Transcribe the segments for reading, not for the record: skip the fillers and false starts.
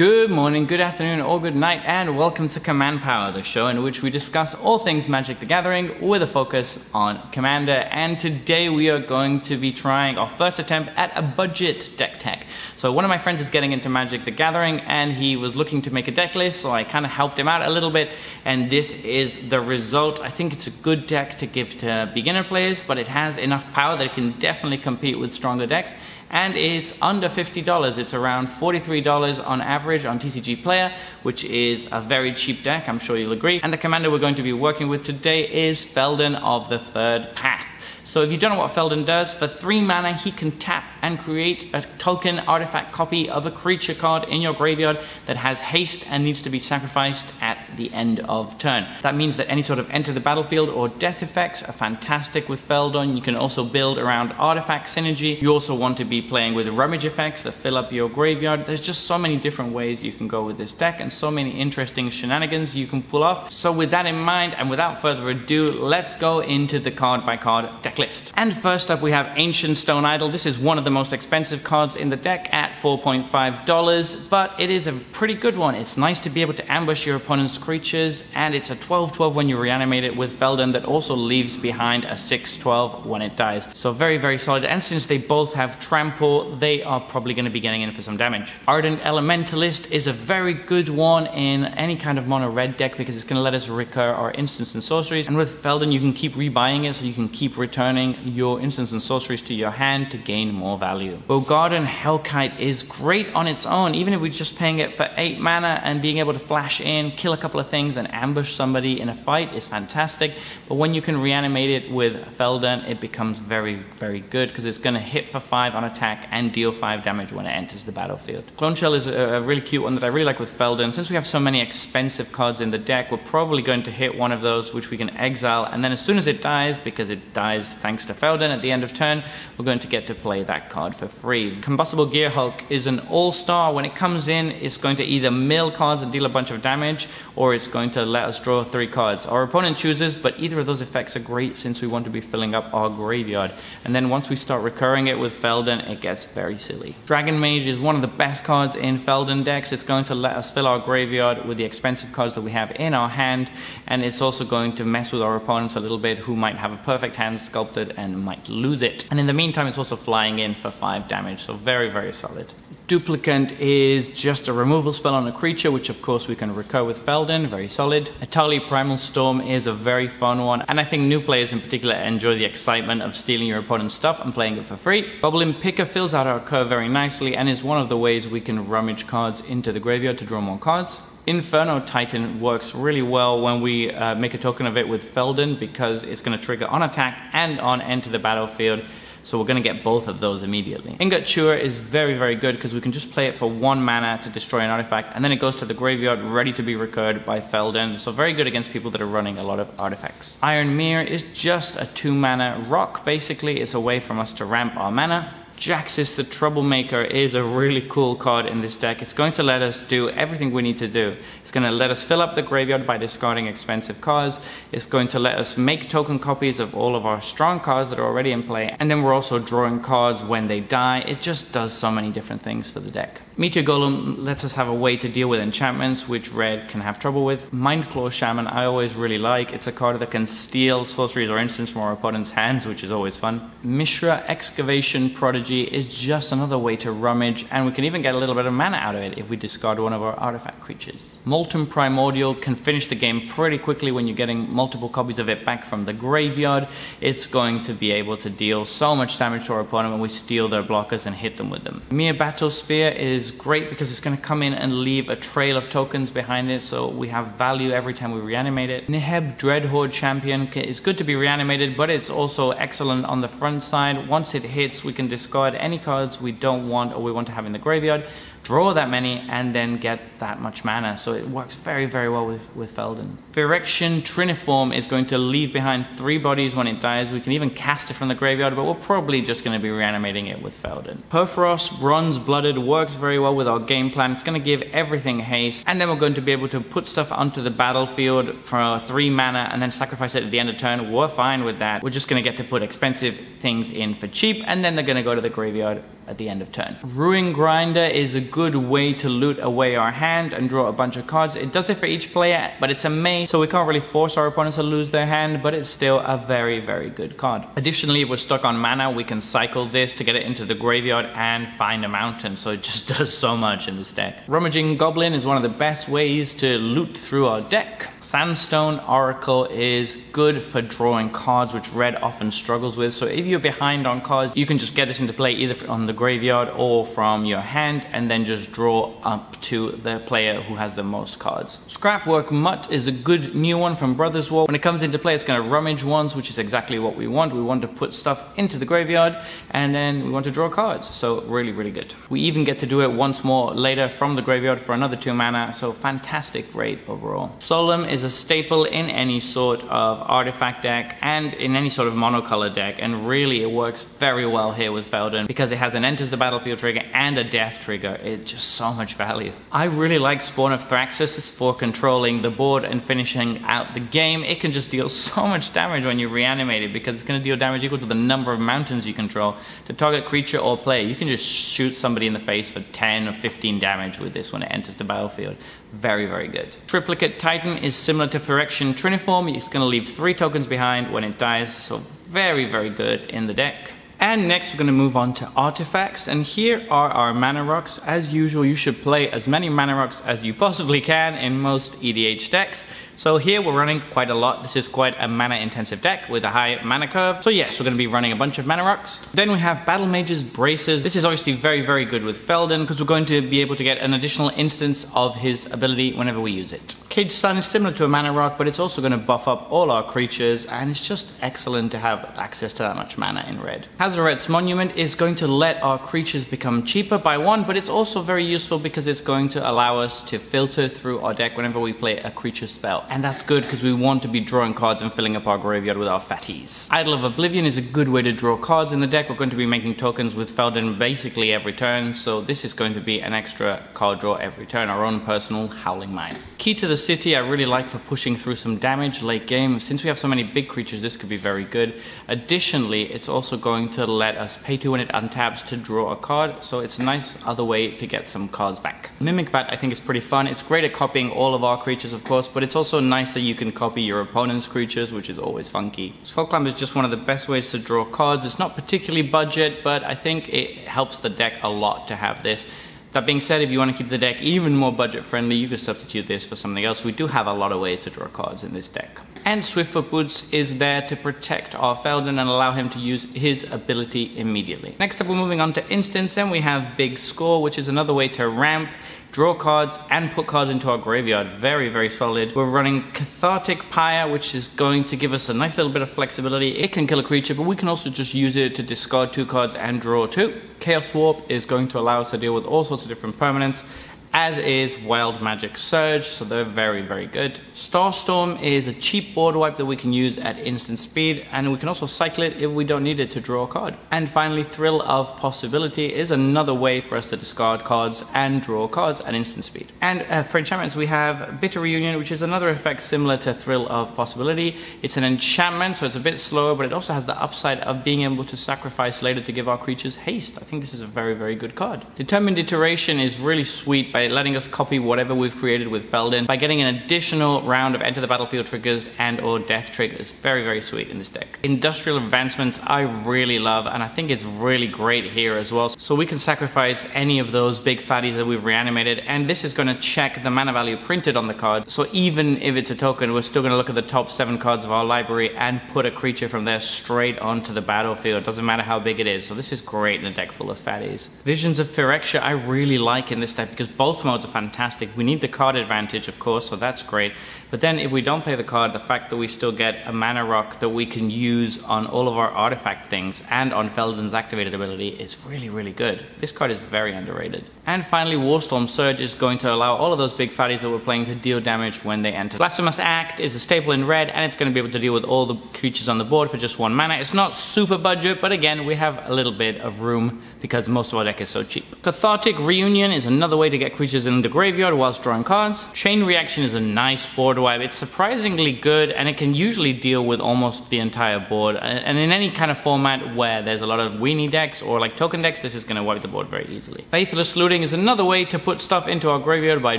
Good morning, good afternoon, or good night, and welcome to Command Power, the show in which we discuss all things Magic the Gathering with a focus on Commander. And today we are going to be trying our first attempt at a budget deck tech. So one of my friends is getting into Magic the Gathering and he was looking to make a deck list, so I kind of helped him out a little bit, and this is the result. I think it's a good deck to give to beginner players, but it has enough power that it can definitely compete with stronger decks. And it's under $50. It's around $43 on average on TCG Player, which is a very cheap deck, I'm sure you'll agree. And the commander we're going to be working with today is Feldon of the Third Path. So if you don't know what Feldon does, for 3 mana he can tap and create a token artifact copy of a creature card in your graveyard that has haste and needs to be sacrificed at the end of turn. That means that any sort of enter the battlefield or death effects are fantastic with Feldon. You can also build around artifact synergy. You also want to be playing with rummage effects that fill up your graveyard. There's just so many different ways you can go with this deck and so many interesting shenanigans you can pull off. So with that in mind and without further ado, let's go into the card by card deck list. And first up we have Ancient Stone Idol. This is one of the most expensive cards in the deck at $4.5, but it is a pretty good one. It's nice to be able to ambush your opponent's creatures, and it's a 12/12 when you reanimate it with Feldon that also leaves behind a 6/12 when it dies. So very, very solid, and since they both have trample, they are probably going to be getting in for some damage. Ardent Elementalist is a very good one in any kind of mono red deck because it's going to let us recur our instants and sorceries, and with Feldon you can keep rebuying it, so you can keep returning your instants and sorceries to your hand to gain more value. Bogarden Hellkite is great on its own, even if we're just paying it for 8 mana, and being able to flash in, kill a couple of things, and ambush somebody in a fight is fantastic. But when you can reanimate it with Feldon, it becomes very, very good because it's going to hit for 5 on attack and deal 5 damage when it enters the battlefield. Clone Shell is a really cute one that I really like with Feldon. Since we have so many expensive cards in the deck, we're probably going to hit one of those which we can exile, and then as soon as it dies, because it dies thanks to Feldon at the end of turn, we're going to get to play that card for free. Combustible Gear Hulk is an all-star. When it comes in, it's going to either mill cards and deal a bunch of damage, or it's going to let us draw 3 cards. Our opponent chooses, but either of those effects are great since we want to be filling up our graveyard. And then once we start recurring it with Feldon, it gets very silly. Dragon Mage is one of the best cards in Feldon decks. It's going to let us fill our graveyard with the expensive cards that we have in our hand, and it's also going to mess with our opponents a little bit who might have a perfect hand sculpted and might lose it. And in the meantime, it's also flying in for 5 damage, so very, very solid. Duplicant is just a removal spell on a creature, which of course we can recur with Feldon, very solid. Atali Primal Storm is a very fun one, and I think new players in particular enjoy the excitement of stealing your opponent's stuff and playing it for free. Goblin Picker fills out our curve very nicely and is one of the ways we can rummage cards into the graveyard to draw more cards. Inferno Titan works really well when we make a token of it with Feldon because it's going to trigger on attack and on enter the battlefield. So we're going to get both of those immediately. Ingot Chewer is very, very good because we can just play it for 1 mana to destroy an artifact, and then it goes to the graveyard ready to be recurred by Feldon. So very good against people that are running a lot of artifacts. Iron Mirror is just a 2 mana rock. Basically, it's a way from us to ramp our mana. Jaxis the Troublemaker is a really cool card in this deck. It's going to let us do everything we need to do. It's going to let us fill up the graveyard by discarding expensive cards. It's going to let us make token copies of all of our strong cards that are already in play. And then we're also drawing cards when they die. It just does so many different things for the deck. Meteor Golem lets us have a way to deal with enchantments, which red can have trouble with. Mindclaw Shaman I always really like. It's a card that can steal sorceries or instants from our opponent's hands, which is always fun. Mishra Excavation Prodigy is just another way to rummage, and we can even get a little bit of mana out of it if we discard one of our artifact creatures. Molten Primordial can finish the game pretty quickly when you're getting multiple copies of it back from the graveyard. It's going to be able to deal so much damage to our opponent when we steal their blockers and hit them with them. Mere Battlesphere is great because it's going to come in and leave a trail of tokens behind it, so we have value every time we reanimate it. Neheb Dreadhorde Champion is good to be reanimated, but it's also excellent on the front side. Once it hits, we can discard any cards we don't want or we want to have in the graveyard, draw that many, and then get that much mana. So it works very, very well with Feldon. Phyrexian Triniform is going to leave behind 3 bodies when it dies. We can even cast it from the graveyard, but we're probably just going to be reanimating it with Feldon. Perforos Bronze Blooded works very well with our game plan. It's going to give everything haste, and then we're going to be able to put stuff onto the battlefield for 3 mana and then sacrifice it at the end of turn. We're fine with that. We're just going to get to put expensive things in for cheap, and then they're going to go to the graveyard at the end of turn. Ruin Grinder is a good way to loot away our hand and draw a bunch of cards. It does it for each player, but it's a maze, so we can't really force our opponents to lose their hand, but it's still a very, very good card. Additionally, if we're stuck on mana, we can cycle this to get it into the graveyard and find a mountain, so it just does so much in this deck. Rummaging Goblin is one of the best ways to loot through our deck. Sandstone Oracle is good for drawing cards, which red often struggles with. So if you're behind on cards, you can just get this into play either on the graveyard or from your hand, and then just draw up to the player who has the most cards. Scrapwork Mutt is a good new one from Brothers War. When it comes into play, it's going to rummage ones, which is exactly what we want. We want to put stuff into the graveyard, and then we want to draw cards. So really, really good. We even get to do it once more later from the graveyard for another 2 mana. So fantastic raid overall. Solemn is a staple in any sort of artifact deck and in any sort of monocolor deck, and really it works very well here with Feldon because it has an enters the battlefield trigger and a death trigger. It's just so much value. I really like Spawn of Thraxus for controlling the board and finishing out the game. It can just deal so much damage when you reanimate it because it's going to deal damage equal to the number of mountains you control to target creature or player. You can just shoot somebody in the face for 10 or 15 damage with this when it enters the battlefield. Very, very good. Triplicate Titan is similar to Phyrexian Triniform. It's going to leave 3 tokens behind when it dies, so very, very good in the deck. And next we're going to move on to artifacts, and here are our mana rocks. As usual, you should play as many mana rocks as you possibly can in most EDH decks. So here we're running quite a lot. This is quite a mana intensive deck with a high mana curve. So yes, we're going to be running a bunch of mana rocks. Then we have Battle Mage's Braces. This is obviously very, very good with Feldon because we're going to be able to get an additional instance of his ability whenever we use it. Cage Sun is similar to a mana rock, but it's also going to buff up all our creatures, and it's just excellent to have access to that much mana in red. Hazoret's Monument is going to let our creatures become cheaper by 1, but it's also very useful because it's going to allow us to filter through our deck whenever we play a creature spell. And that's good because we want to be drawing cards and filling up our graveyard with our fatties. Idol of Oblivion is a good way to draw cards in the deck. We're going to be making tokens with Feldon basically every turn, so this is going to be an extra card draw every turn, our own personal Howling Mine. Key to the City I really like for pushing through some damage late game. Since we have so many big creatures, this could be very good. Additionally, it's also going to let us pay 2 when it untaps to draw a card, so it's a nice other way to get some cards back. Mimic Vat I think is pretty fun. It's great at copying all of our creatures, of course, but it's also nice that you can copy your opponent's creatures, which is always funky. Skullclamp is just one of the best ways to draw cards. It's not particularly budget, but I think it helps the deck a lot to have this. That being said, if you want to keep the deck even more budget friendly, you could substitute this for something else. We do have a lot of ways to draw cards in this deck. And Swiftfoot Boots is there to protect our Feldon and allow him to use his ability immediately. Next up, we're moving on to Instants, and we have Big Score, which is another way to ramp, draw cards, and put cards into our graveyard. Very, very solid. We're running Cathartic Pyre, which is going to give us a nice little bit of flexibility. It can kill a creature, but we can also just use it to discard 2 cards and draw 2. Chaos Warp is going to allow us to deal with all sorts of different permanents, as is Wild Magic Surge, so they're very, very good. Starstorm is a cheap board wipe that we can use at instant speed, and we can also cycle it if we don't need it to draw a card. And finally, Thrill of Possibility is another way for us to discard cards and draw cards at instant speed. And for enchantments, we have Bitter Reunion, which is another effect similar to Thrill of Possibility. It's an enchantment, so it's a bit slower, but it also has the upside of being able to sacrifice later to give our creatures haste. I think this is a very, very good card. Determined Iteration is really sweet by letting us copy whatever we've created with Feldon by getting an additional round of enter the battlefield triggers and or death triggers. Very, very sweet in this deck. Industrial Advancements I really love, and I think it's really great here as well. So we can sacrifice any of those big fatties that we've reanimated, and this is going to check the mana value printed on the card. So even if it's a token, we're still going to look at the top 7 cards of our library and put a creature from there straight onto the battlefield. It doesn't matter how big it is. So this is great in a deck full of fatties. Visions of Phyrexia I really like in this deck because both modes are fantastic. We need the card advantage, of course, so that's great. But then if we don't play the card, the fact that we still get a mana rock that we can use on all of our artifact things and on Feldon's activated ability is really, really good. This card is very underrated. And finally, Warstorm Surge is going to allow all of those big fatties that we're playing to deal damage when they enter. Blasphemous Act is a staple in red, and it's going to be able to deal with all the creatures on the board for just 1 mana. It's not super budget, but again, we have a little bit of room because most of our deck is so cheap. Cathartic Reunion is another way to get creatures in the graveyard whilst drawing cards. Chain Reaction is a nice board wipe. It's surprisingly good, and it can usually deal with almost the entire board. And in any kind of format where there's a lot of weenie decks or like token decks, this is going to wipe the board very easily. Faithless Looting is another way to put stuff into our graveyard by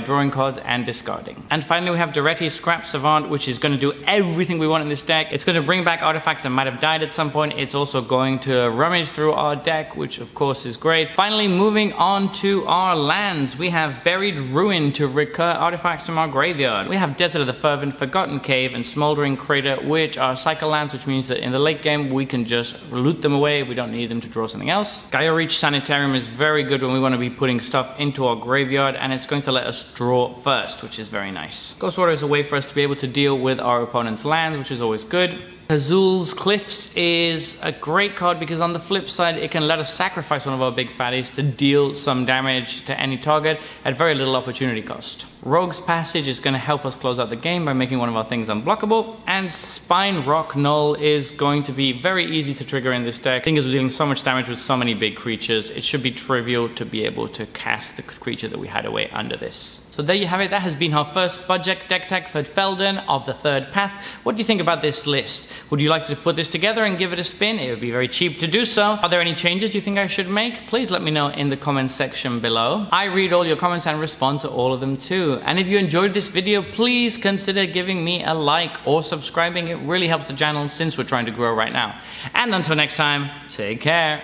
drawing cards and discarding. And finally, we have Duretti's Scrap Savant, which is going to do everything we want in this deck. It's going to bring back artifacts that might have died at some point. It's also going to rummage through our deck, which of course is great. Finally, moving on to our lands, we have Buried Ruin to recur artifacts from our graveyard. We have Desert of the Fervent, Forgotten Cave, and Smoldering Crater, which are cycle lands, which means that in the late game we can just loot them away. We don't need them to draw something else. Gaia Reach Sanitarium is very good when we want to be putting stuff into our graveyard, and it's going to let us draw first, which is very nice. Ghost Water is a way for us to be able to deal with our opponent's lands, which is always good. Azul's Cliffs is a great card because on the flip side, it can let us sacrifice one of our big fatties to deal some damage to any target at very little opportunity cost. Rogue's Passage is going to help us close out the game by making one of our things unblockable. And Spine Rock Null is going to be very easy to trigger in this deck. Because we're dealing so much damage with so many big creatures, it should be trivial to be able to cast the creature that we had away under this. So there you have it. That has been our first budget deck tech for Feldon of the Third Path. What do you think about this list? Would you like to put this together and give it a spin? It would be very cheap to do so. Are there any changes you think I should make? Please let me know in the comments section below. I read all your comments and respond to all of them too. And if you enjoyed this video, please consider giving me a like or subscribing. It really helps the channel since we're trying to grow right now. And until next time, take care.